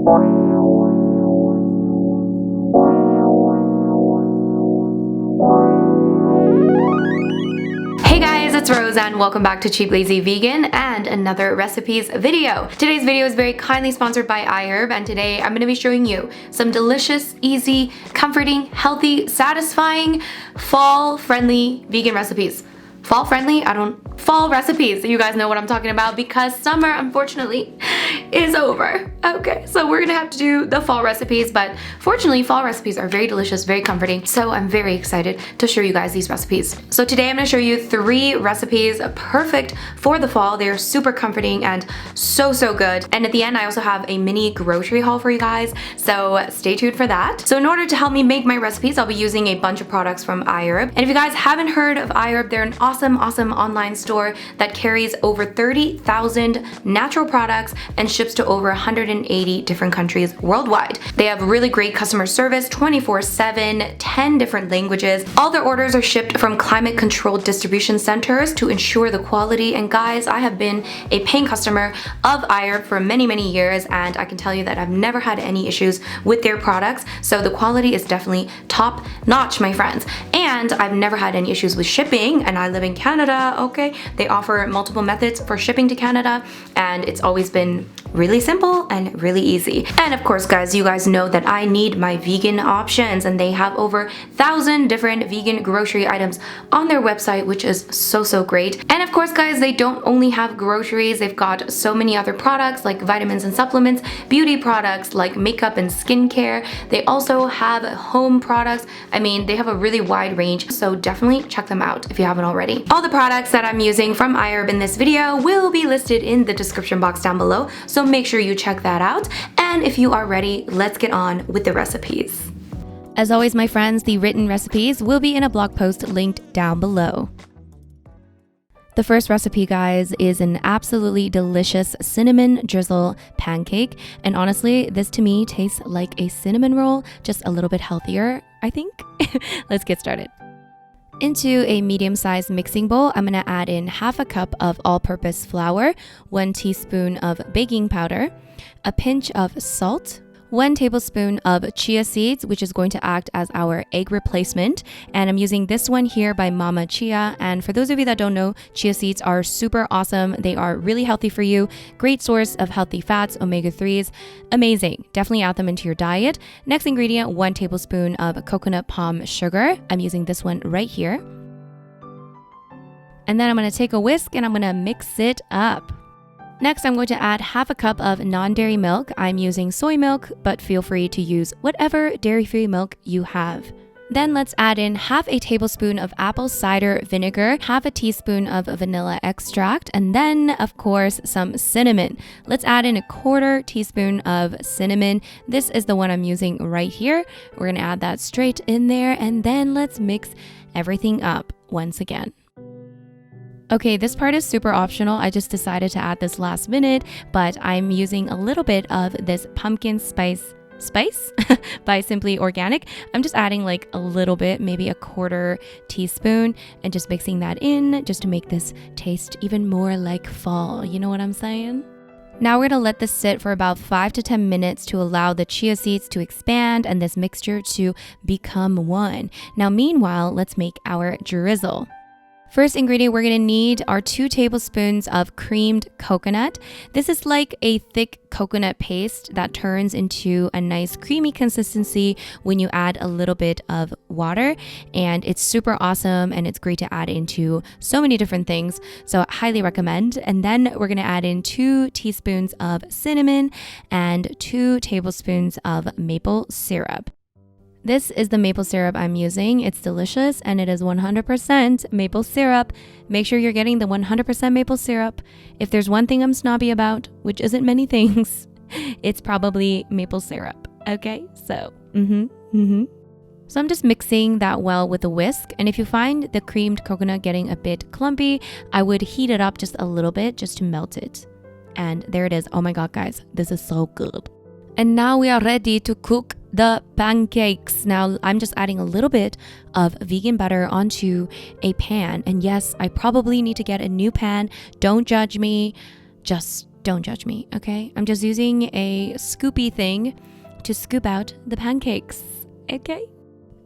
Hey guys, it's Rose and welcome back to Cheap Lazy Vegan and another recipes video. Today's video is very kindly sponsored by iHerb, and today I'm going to be showing you some delicious, easy, comforting, healthy, satisfying, fall-friendly vegan recipes. Fall-friendly? Fall recipes. You guys know what I'm talking about because summer, unfortunately, is over. Okay, so we're gonna have to do the fall recipes, but fortunately, fall recipes are very delicious, very comforting, so I'm very excited to show you guys these recipes. So today I'm gonna show you 3 recipes perfect for the fall. They're super comforting and so good. And at the end, I also have a mini grocery haul for you guys, so stay tuned for that. So in order to help me make my recipes, I'll be using a bunch of products from iHerb. And if you guys haven't heard of iHerb, they're an awesome online store that carries over 30,000 natural products and ships to over 180 different countries worldwide. They have really great customer service 24/7, 10 different languages. All their orders are shipped from climate controlled distribution centers to ensure the quality. And guys, I have been a paying customer of iHerb for many years, and I can tell you that I've never had any issues with their products. So the quality is definitely top notch, my friends. And I've never had any issues with shipping, and I live in Canada, okay? They offer multiple methods for shipping to Canada, and it's always been really simple and really easy. And of course, guys, you guys know that I need my vegan options, and they have over 1,000 different vegan grocery items on their website, which is so great. And of course, guys, they don't only have groceries, they've got so many other products like vitamins and supplements, beauty products like makeup and skincare. They also have home products. I mean, they have a really wide range, so definitely check them out if you haven't already. All the products that I'm using from iHerb in this video will be listed in the description box down below, so make sure you check that out. And if you are ready, let's get on with the recipes. As always, my friends, the written recipes will be in a blog post linked down below. The first recipe, guys, is an absolutely delicious cinnamon drizzle pancake. And honestly, this to me tastes like a cinnamon roll, just a little bit healthier, I think. Let's get started. Into a medium-sized mixing bowl, I'm gonna add in half a cup of all-purpose flour, 1 teaspoon of baking powder, a pinch of salt, 1 tablespoon of chia seeds, which is going to act as our egg replacement. And I'm using this one here by Mama Chia. And for those of you that don't know, chia seeds are super awesome. They are really healthy for you. Great source of healthy fats, omega-3s. Amazing. Definitely add them into your diet. Next ingredient, 1 tablespoon of coconut palm sugar. I'm using this one right here. And then I'm going to take a whisk and I'm going to mix it up. Next, I'm going to add half a cup of non-dairy milk. I'm using soy milk, but feel free to use whatever dairy-free milk you have. Then let's add in half a tablespoon of apple cider vinegar, half a teaspoon of vanilla extract, and then, of course, some cinnamon. Let's add in a 1/4 teaspoon of cinnamon. This is the one I'm using right here. We're gonna add that straight in there, and then let's mix everything up once again. Okay, this part is super optional. I just decided to add this last minute, but I'm using a little bit of this pumpkin spice by Simply Organic. I'm just adding like a little bit, maybe a 1/4 teaspoon, and just mixing that in just to make this taste even more like fall. You know what I'm saying? Now we're gonna let this sit for about 5 to 10 minutes to allow the chia seeds to expand and this mixture to become one. Now, meanwhile, let's make our drizzle. First ingredient we're gonna need are 2 tablespoons of creamed coconut. This is like a thick coconut paste that turns into a nice creamy consistency when you add a little bit of water, and it's super awesome and it's great to add into so many different things, so I highly recommend. And then we're gonna add in 2 teaspoons of cinnamon and 2 tablespoons of maple syrup. This is the maple syrup I'm using. It's delicious and it is 100% maple syrup. Make sure you're getting the 100% maple syrup. If there's one thing I'm snobby about, which isn't many things, it's probably maple syrup. Okay, so, So I'm just mixing that well with a whisk. And if you find the creamed coconut getting a bit clumpy, I would heat it up just a little bit just to melt it. And there it is. Oh my God, guys, this is so good. And now we are ready to cook the pancakes. Now I'm just adding a little bit of vegan butter onto a pan. And yes, I probably need to get a new pan. Don't judge me. Just Don't judge me, okay? I'm just using a scoopy thing to scoop out the pancakes, okay?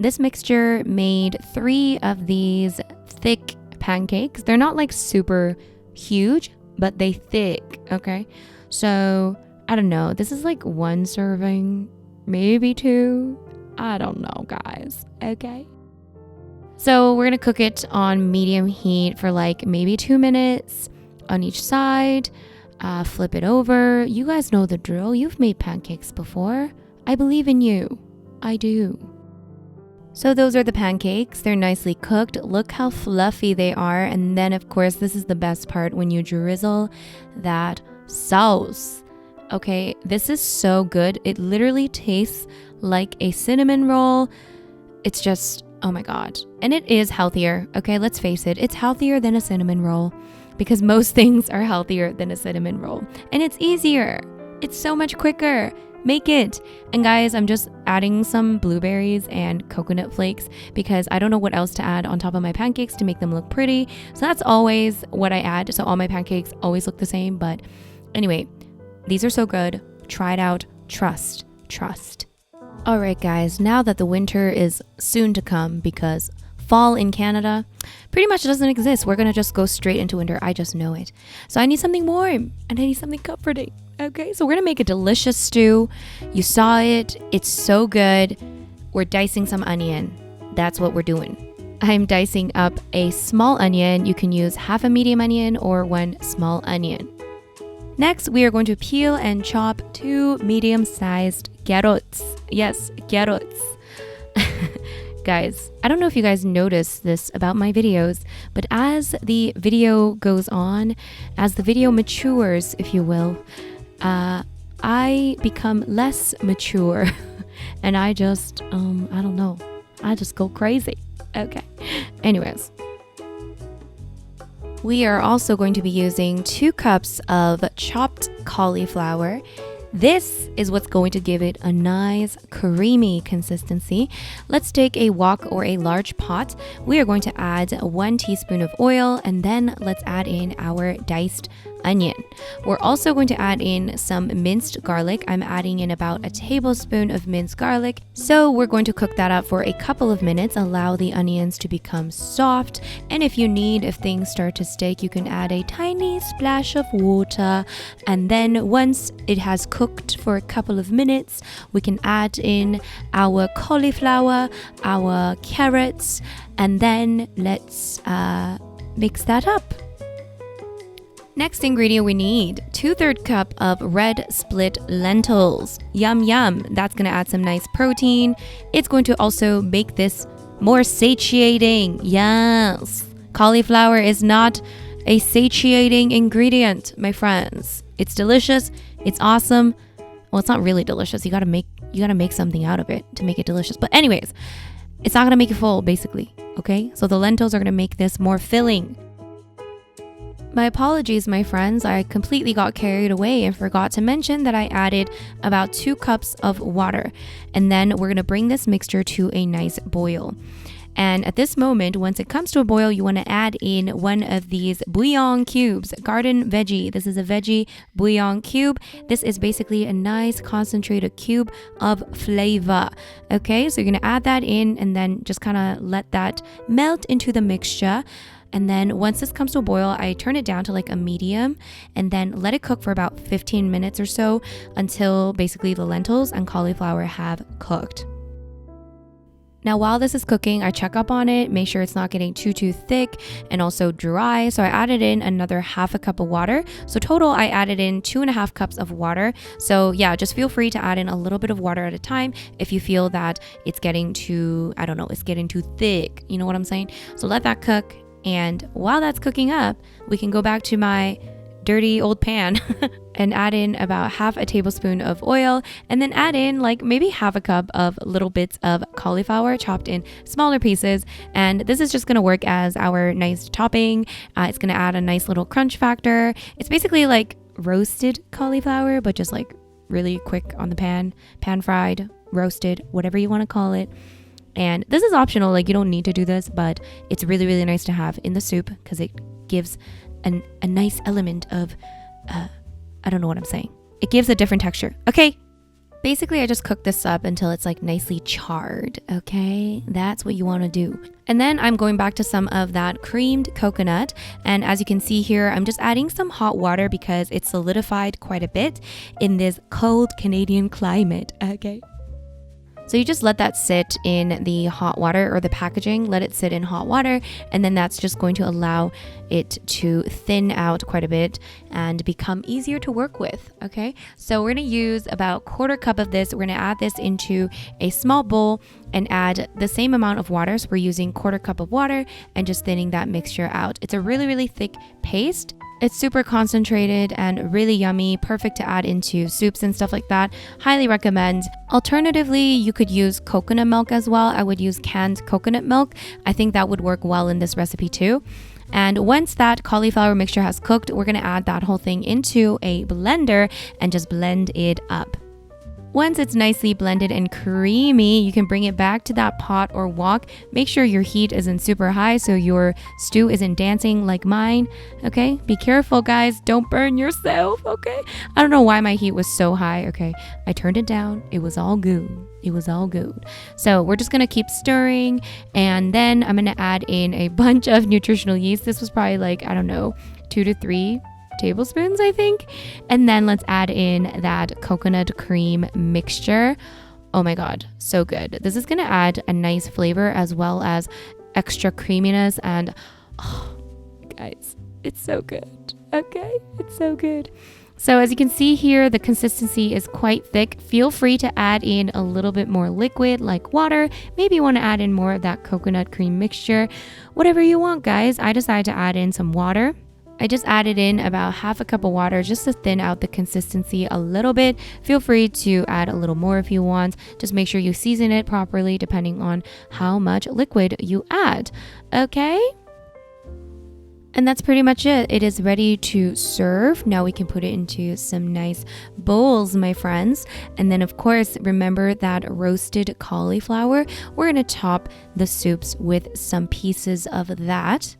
This mixture made 3 of these thick pancakes. They're not like super huge, but they thick, okay? So, I don't know. This is like 1 serving, maybe 2. I don't know, guys, okay? So we're gonna cook it on medium heat for like maybe 2 minutes on each side. Flip it over. You guys know the drill. You've made pancakes before. I believe in you. I do. So those are the pancakes. They're nicely cooked. Look how fluffy they are. And then of course, this is the best part when you drizzle that sauce. Okay, this is so good. It literally tastes like a cinnamon roll. It's just, oh my God. And it is healthier. Okay, let's face it. It's healthier than a cinnamon roll because most things are healthier than a cinnamon roll. And it's easier. It's so much quicker. Make it. And guys, I'm just adding some blueberries and coconut flakes because I don't know what else to add on top of my pancakes to make them look pretty. So that's always what I add. So all my pancakes always look the same. But anyway, these are so good. Try it out. Trust. All right, guys, now that the winter is soon to come because fall in Canada pretty much doesn't exist. We're going to just go straight into winter. I just know it. So I need something warm and I need something comforting. Okay, so we're going to make a delicious stew. You saw it. It's so good. We're dicing some onion. That's what we're doing. I'm dicing up a small onion. You can use half a medium onion or 1 small onion. Next, we are going to peel and chop 2 medium-sized carrots. Yes, carrots. Guys, I don't know if you guys notice this about my videos, but as the video goes on, as the video matures, if you will, I become less mature and I just, I don't know, I just go crazy. Okay. Anyways. We are also going to be using 2 cups of chopped cauliflower. This is what's going to give it a nice creamy consistency. Let's take a wok or a large pot. We are going to add 1 teaspoon of oil and then let's add in our diced onion. We're also going to add in some minced garlic. I'm adding in about a tablespoon of minced garlic. So we're going to cook that up for a couple of minutes, allow the onions to become soft. And if things start to stick, you can add a tiny splash of water. And then once it has cooked for a couple of minutes, we can add in our cauliflower, our carrots, and then let's mix that up. Next ingredient we need 2/3 cup of red split lentils. Yum yum. That's going to add some nice protein. It's going to also make this more satiating. Yes. Cauliflower is not a satiating ingredient, my friends. It's delicious. It's awesome. Well, it's not really delicious. You got to make something out of it to make it delicious. But anyways, it's not going to make you full basically, okay? So the lentils are going to make this more filling. My apologies, my friends. I completely got carried away and forgot to mention that I added about 2 cups of water. And then we're going to bring this mixture to a nice boil. And at this moment, once it comes to a boil, you want to add in 1 of these bouillon cubes, garden veggie. This is a veggie bouillon cube. This is basically a nice concentrated cube of flavor. Okay, so you're going to add that in and then just kind of let that melt into the mixture. And then once this comes to a boil, I turn it down to like a medium and then let it cook for about 15 minutes or so until basically the lentils and cauliflower have cooked. Now, while this is cooking, I check up on it, make sure it's not getting too thick and also dry. So I added in another half a cup of water. So total, I added in 2.5 cups of water. So yeah, just feel free to add in a little bit of water at a time if you feel that it's getting too, it's getting too thick. You know what I'm saying? So let that cook. And while that's cooking up, we can go back to my dirty old pan and add in about half a tablespoon of oil and then add in like maybe half a cup of little bits of cauliflower chopped in smaller pieces. And this is just going to work as our nice topping. It's going to add a nice little crunch factor. It's basically like roasted cauliflower, but just like really quick on the pan fried, roasted, whatever you want to call it. And this is optional, like you don't need to do this, but it's really, really nice to have in the soup because it gives a nice element of I don't know what I'm saying. It gives a different texture. Okay. Basically, I just cook this up until it's like nicely charred, okay? That's what you want to do. And then I'm going back to some of that creamed coconut. And as you can see here, I'm just adding some hot water because it's solidified quite a bit in this cold Canadian climate, okay? So you just let that sit in the hot water, or the packaging, let it sit in hot water, and then that's just going to allow it to thin out quite a bit and become easier to work with, okay? So we're gonna use about 1/4 cup of this. We're gonna add this into a small bowl and add the same amount of water. So we're using 1/4 cup of water and just thinning that mixture out. It's a really, really thick paste. It's super concentrated and really yummy, perfect to add into soups and stuff like that. Highly recommend. Alternatively, you could use coconut milk as well. I would use canned coconut milk. I think that would work well in this recipe too. And once that cauliflower mixture has cooked, we're gonna add that whole thing into a blender and just blend it up. Once it's nicely blended and creamy, you can bring it back to that pot or wok. Make sure your heat isn't super high so your stew isn't dancing like mine, okay? Be careful, guys. Don't burn yourself, okay? I don't know why my heat was so high, okay? I turned it down. It was all good. It was all good. So we're just gonna keep stirring, and then I'm gonna add in a bunch of nutritional yeast. This was probably like, I don't know, 2 to 3 tablespoons, I think. And then let's add in that coconut cream mixture. Oh my God, so good. This is gonna add a nice flavor as well as extra creaminess, and oh, guys, it's so good, okay? It's so good. So as you can see here, the consistency is quite thick. Feel free to add in a little bit more liquid like water. Maybe you want to add in more of that coconut cream mixture. Whatever you want, guys. I decided to add in some water. I just added in about 1/2 cup of water just to thin out the consistency a little bit. Feel free to add a little more if you want. Just make sure you season it properly depending on how much liquid you add. Okay? And that's pretty much it. It is ready to serve. Now we can put it into some nice bowls, my friends. And then of course, remember that roasted cauliflower. We're gonna top the soups with some pieces of that.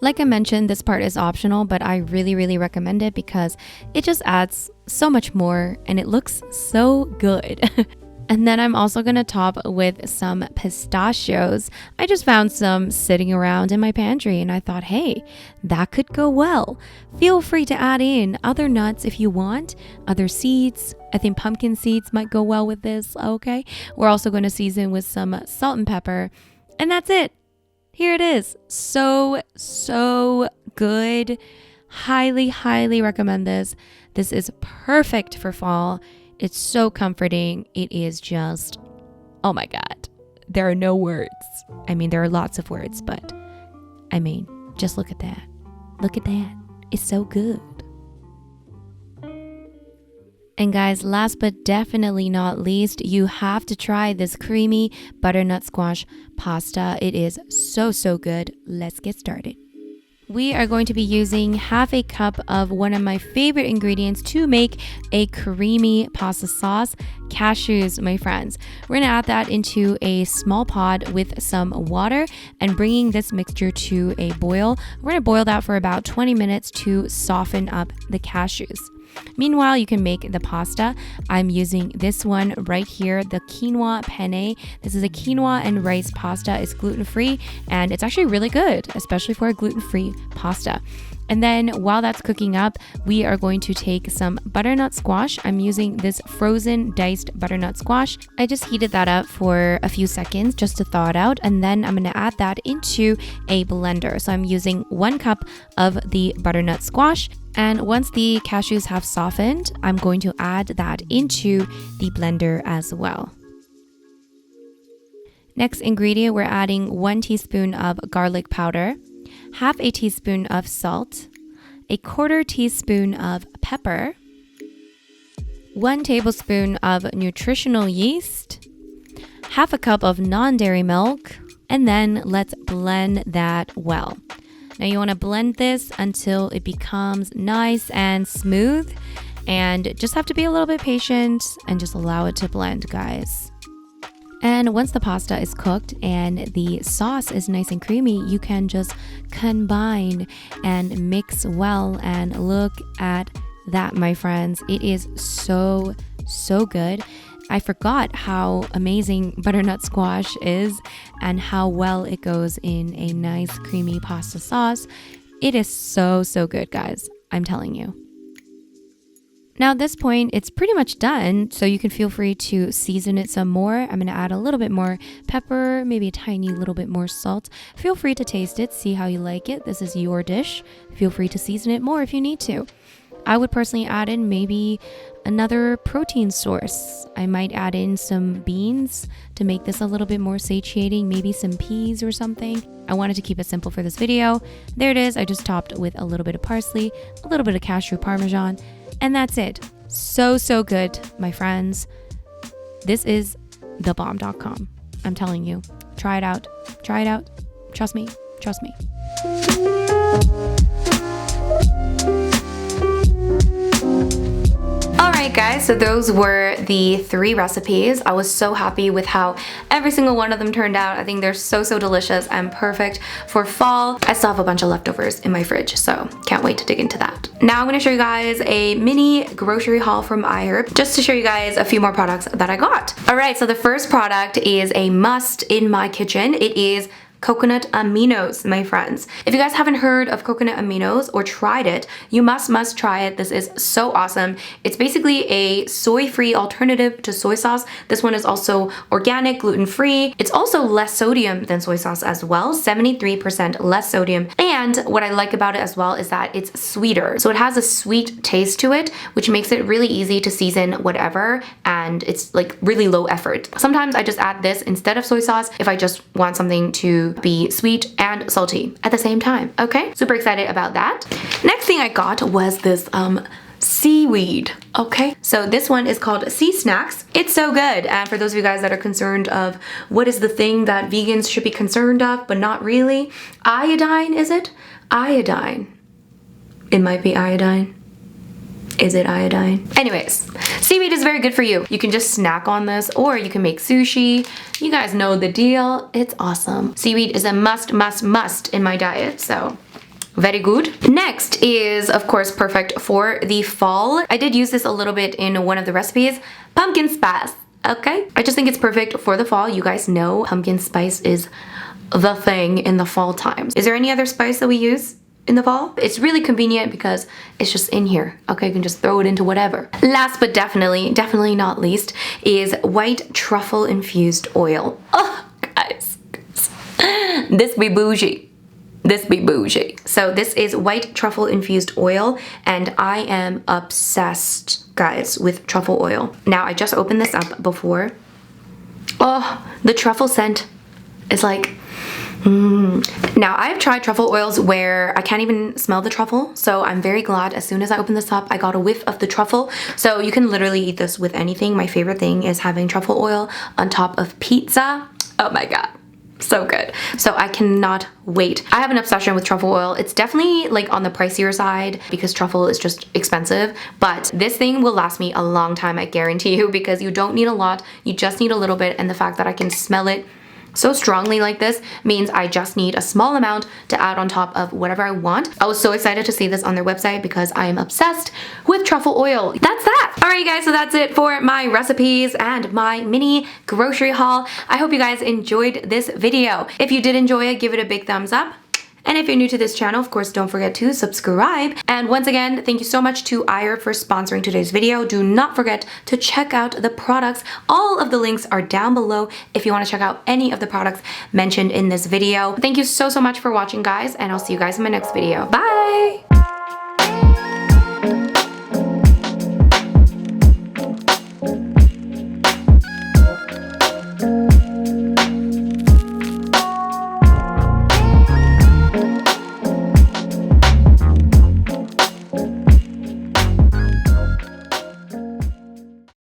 Like I mentioned, this part is optional, but I really, really recommend it because it just adds so much more and it looks so good. And then I'm also gonna top with some pistachios. I just found some sitting around in my pantry and I thought, hey, that could go well. Feel free to add in other nuts if you want, other seeds. I think pumpkin seeds might go well with this, okay? We're also gonna season with some salt and pepper, and that's it. Here it is. So good. Highly, highly recommend this. This is perfect for fall. It's so comforting. It is just, oh my God. There are no words. I mean, there are lots of words, but I mean, just look at that. Look at that. It's so good. And guys, last but definitely not least, you have to try this creamy butternut squash pasta. It is so good. Let's get started. We are going to be using 1/2 cup of one of my favorite ingredients to make a creamy pasta sauce, cashews, my friends. We're gonna add that into a small pot with some water and bringing this mixture to a boil. We're gonna boil that for about 20 minutes to soften up the cashews. Meanwhile, you can make the pasta. I'm using this one right here, the quinoa penne. This is a quinoa and rice pasta. It's gluten-free and it's actually really good, especially for a gluten-free pasta. And then while that's cooking up, we are going to take some butternut squash. I'm using this frozen diced butternut squash. I just heated that up for a few seconds just to thaw it out. And then I'm gonna add that into a blender. So I'm using 1 cup of the butternut squash. And once the cashews have softened, I'm going to add that into the blender as well. Next ingredient, we're adding 1 teaspoon of garlic powder, 1/2 teaspoon of salt, 1/4 teaspoon of pepper, 1 tablespoon of nutritional yeast, 1/2 cup of non-dairy milk, and then let's blend that well. Now you want to blend this until it becomes nice and smooth, and just have to be a little bit patient and just allow it to blend, guys. And once the pasta is cooked and the sauce is nice and creamy, you can just combine and mix well, and look at that, my friends. It is so good. I forgot how amazing butternut squash is and how well it goes in a nice creamy pasta sauce. It is so good, guys. I'm telling you. Now at this point, it's pretty much done, so you can feel free to season it some more. I'm going to add a little bit more pepper, maybe a tiny little bit more salt. Feel free to taste it, see how you like it. This is your dish. Feel free to season it more if you need to. I would personally add in maybe another protein source. I might add in some beans to make this a little bit more satiating, maybe some peas or something. I wanted to keep it simple for this video. There it is. I just topped with a little bit of parsley, a little bit of cashew parmesan, and that's it. So good, my friends. This is thebomb.com. I'm telling you. Try it out. Try it out. Trust me. Trust me. Alright guys, so those were the 3 recipes. I was so happy with how every single one of them turned out. I think they're so delicious and perfect for fall. I still have a bunch of leftovers in my fridge, so can't wait to dig into that. Now I'm going to show you guys a mini grocery haul from iHerb, just to show you guys a few more products that I got. Alright, so the first product is a must in my kitchen. It is coconut aminos, my friends. If you guys haven't heard of coconut aminos or tried it, you must try it. This is so awesome. It's basically a soy-free alternative to soy sauce. This one is also organic, gluten-free. It's also less sodium than soy sauce as well, 73% less sodium. And what I like about it as well is that it's sweeter. So it has a sweet taste to it, which makes it really easy to season whatever, and it's like really low effort. Sometimes I just add this instead of soy sauce if I just want something to be sweet and salty at the same time. Okay, super excited about that. Next thing I got was this seaweed. Okay, so this one is called SeaSnax. It's so good. And for those of you guys that are concerned of what is the thing that vegans should be concerned of, but not really, iodine, is it? Iodine. It might be iodine. Is it iodine? Anyways, seaweed is very good for you. You can just snack on this, or you can make sushi. You guys know the deal. It's awesome. Seaweed is a must in my diet, so very good. Next is, of course, perfect for the fall. I did use this a little bit in one of the recipes. Pumpkin spice, okay? I just think it's perfect for the fall. You guys know pumpkin spice is the thing in the fall times. Is there any other spice that we use in the fall? It's really convenient because it's just in here. Okay, you can just throw it into whatever. Last but definitely not least is white truffle infused oil. Oh, guys. This be bougie. This be bougie. So this is white truffle infused oil, and I am obsessed, guys, with truffle oil. Now, I just opened this up before. Oh, the truffle scent is like, Now, I've tried truffle oils where I can't even smell the truffle, so I'm very glad as soon as I opened this up, I got a whiff of the truffle. So you can literally eat this with anything. My favorite thing is having truffle oil on top of pizza. Oh my god. So good. So I cannot wait. I have an obsession with truffle oil. It's definitely like on the pricier side because truffle is just expensive, but this thing will last me a long time, I guarantee you, because you don't need a lot, you just need a little bit, and the fact that I can smell it so strongly like this means I just need a small amount to add on top of whatever I want. I was so excited to see this on their website because I am obsessed with truffle oil. That's that. All right, guys, so that's it for my recipes and my mini grocery haul. I hope you guys enjoyed this video. If you did enjoy it, give it a big thumbs up. And if you're new to this channel, of course, don't forget to subscribe. And once again, thank you so much to iHerb for sponsoring today's video. Do not forget to check out the products. All of the links are down below if you want to check out any of the products mentioned in this video. Thank you so much for watching, guys, and I'll see you guys in my next video. Bye!